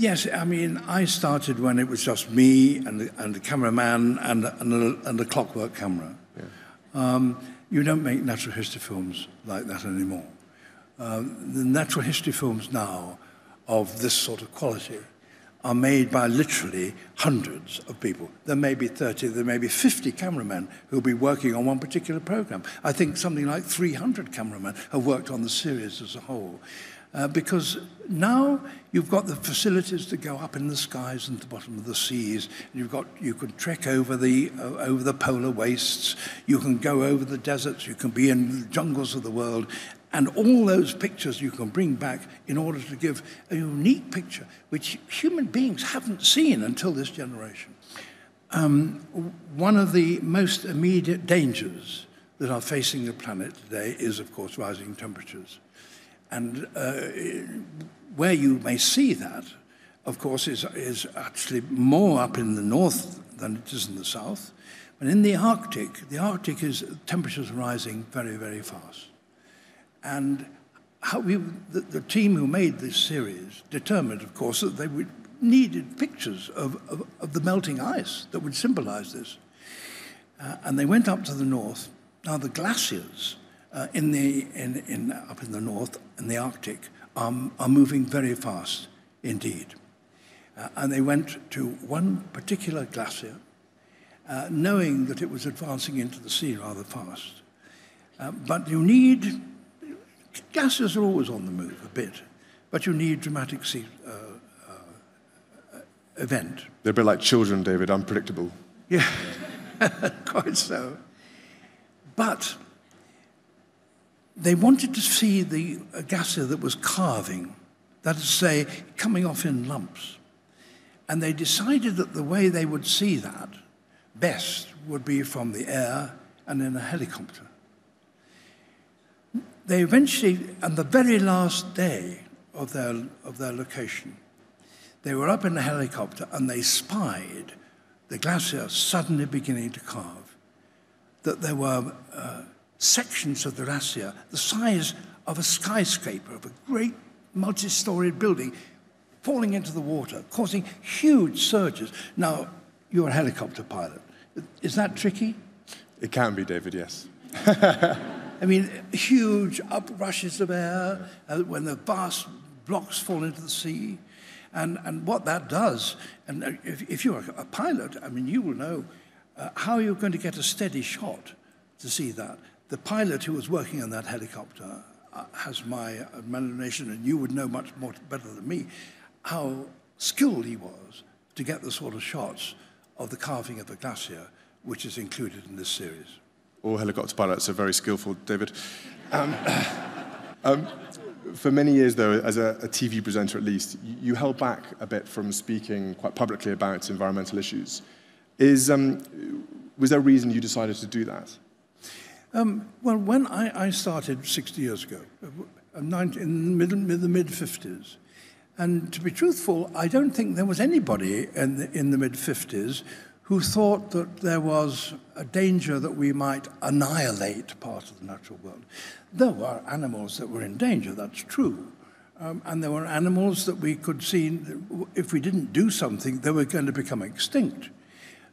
Yes, I mean, I started when it was just me and the cameraman and a clockwork camera. Yeah. You don't make natural history films like that anymore. The natural history films now of this sort of quality are made by literally hundreds of people. There may be 30, there may be 50 cameramen who'll be working on one particular program. I think something like 300 cameramen have worked on the series as a whole. Because now you've got the facilities to go up in the skies and the bottom of the seas. You can trek over the polar wastes. You can go over the deserts. You can be in the jungles of the world. And all those pictures you can bring back in order to give a unique picture, which human beings haven't seen until this generation. One of the most immediate dangers that are facing the planet today is, of course, rising temperatures. And where you may see that, of course, is actually more up in the north than it is in the south. But in the Arctic is temperatures rising very, very fast. And the team who made this series determined, of course, that they needed pictures of the melting ice that would symbolize this. And they went up to the north. Now, the glaciers up in the north, in the Arctic, are moving very fast indeed. And they went to one particular glacier, knowing that it was advancing into the sea rather fast. But you need, glaciers are always on the move a bit, but you need dramatic sea event. They're a bit like children, David, unpredictable. Yeah, quite so. But they wanted to see the glacier that was calving, that is to say, coming off in lumps. And they decided that the way they would see that best would be from the air and in a helicopter. They eventually, on the very last day of their location, they were up in a helicopter and they spied the glacier suddenly beginning to calve, that there were sections of the glacier the size of a skyscraper, of a great multi-storied building, falling into the water, causing huge surges. Now, you're a helicopter pilot. Is that tricky? It can be, David, yes. I mean, huge uprushes of air when the vast blocks fall into the sea. And what that does, and if you're a pilot, I mean, you will know how you're going to get a steady shot to see that. The pilot who was working on that helicopter has my admiration, and you would know much more better than me how skilled he was to get the sort of shots of the carving of the glacier, which is included in this series. All helicopter pilots are very skillful, David. For many years, though, as a TV presenter at least, you held back a bit from speaking quite publicly about environmental issues. Was there a reason you decided to do that? Well, when I started 60 years ago, in the mid-50s, and to be truthful, I don't think there was anybody in the mid-50s who thought that there was a danger that we might annihilate part of the natural world. There were animals that were in danger, that's true. And there were animals that we could see, if we didn't do something, they were going to become extinct.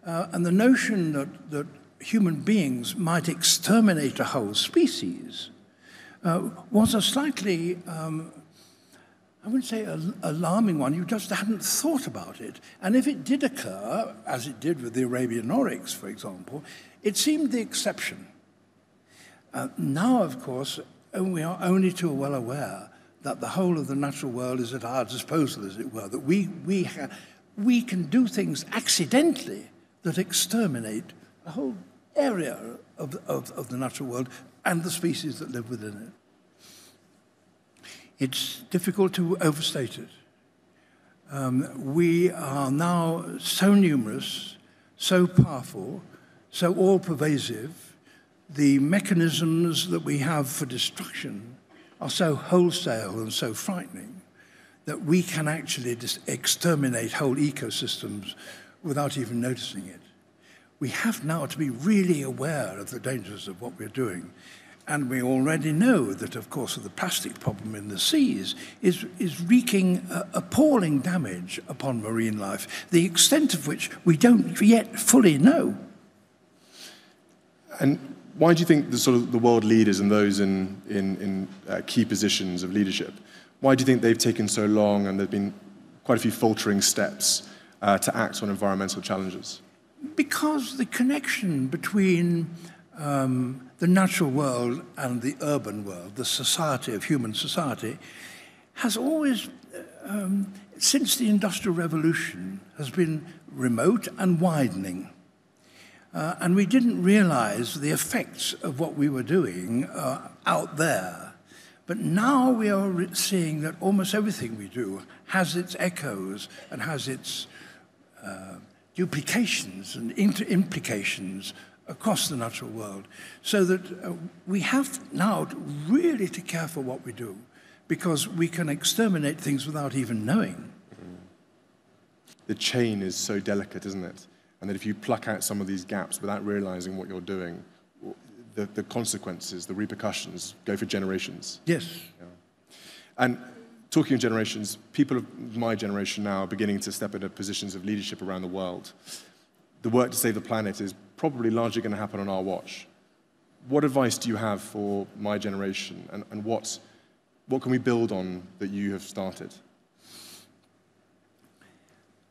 And the notion that human beings might exterminate a whole species was a slightly, I wouldn't say alarming one. You just hadn't thought about it. And if it did occur, as it did with the Arabian oryx, for example, it seemed the exception. Now, of course, we are only too well aware that the whole of the natural world is at our disposal, as it were, that we can do things accidentally that exterminate a whole area of the natural world and the species that live within it. It's difficult to overstate it. We are now so numerous, so powerful, so all-pervasive. The mechanisms that we have for destruction are so wholesale and so frightening that we can actually exterminate whole ecosystems without even noticing it. We have now to be really aware of the dangers of what we're doing. And we already know that, of course, the plastic problem in the seas is wreaking appalling damage upon marine life, the extent of which we don't yet fully know. And why do you think the world leaders and those in key positions of leadership, why do you think they've taken so long and there have been quite a few faltering steps to act on environmental challenges? Because the connection between the natural world and the urban world, the society of human society, has always, since the Industrial Revolution, has been remote and widening. And we didn't realize the effects of what we were doing out there. But now we are seeing that almost everything we do has its echoes and has its duplications and implications across the natural world, so that we have now really to care for what we do, because we can exterminate things without even knowing. The chain is so delicate, isn't it? And that if you pluck out some of these gaps without realizing what you're doing, the consequences, the repercussions go for generations. Yes. Yeah. And talking of generations, people of my generation now are beginning to step into positions of leadership around the world. The work to save the planet is probably largely going to happen on our watch. What advice do you have for my generation, and what can we build on that you have started?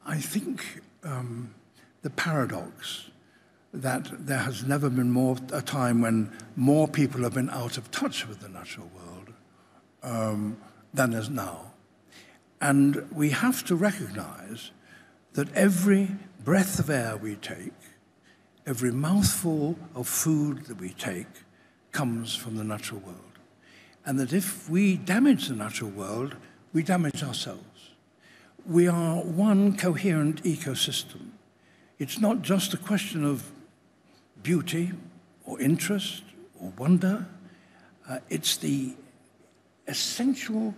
I think the paradox that there has never been a time when more people have been out of touch with the natural world than is now. And we have to recognize that every breath of air we take, every mouthful of food that we take, comes from the natural world. And that if we damage the natural world, we damage ourselves. We are one coherent ecosystem. It's not just a question of beauty or interest or wonder. It's the essential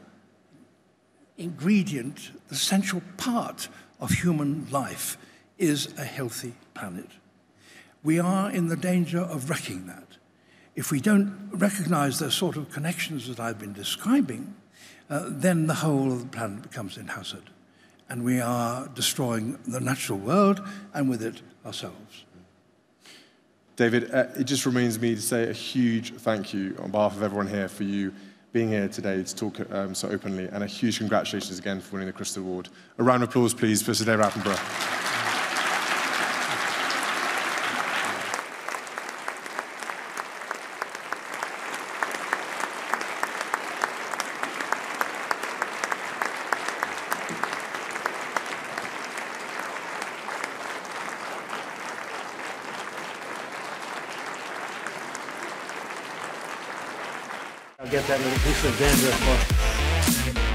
ingredient, the essential part of human life is a healthy planet. We are in the danger of wrecking that. If we don't recognize the sort of connections that I've been describing, then the whole of the planet becomes in hazard. And we are destroying the natural world, and with it, ourselves. David, it just remains me to say a huge thank you on behalf of everyone here for you being here today to talk so openly, and a huge congratulations again for winning the Crystal Award. A round of applause, please, for Sir David Attenborough. I'll get that little piece of dandruff for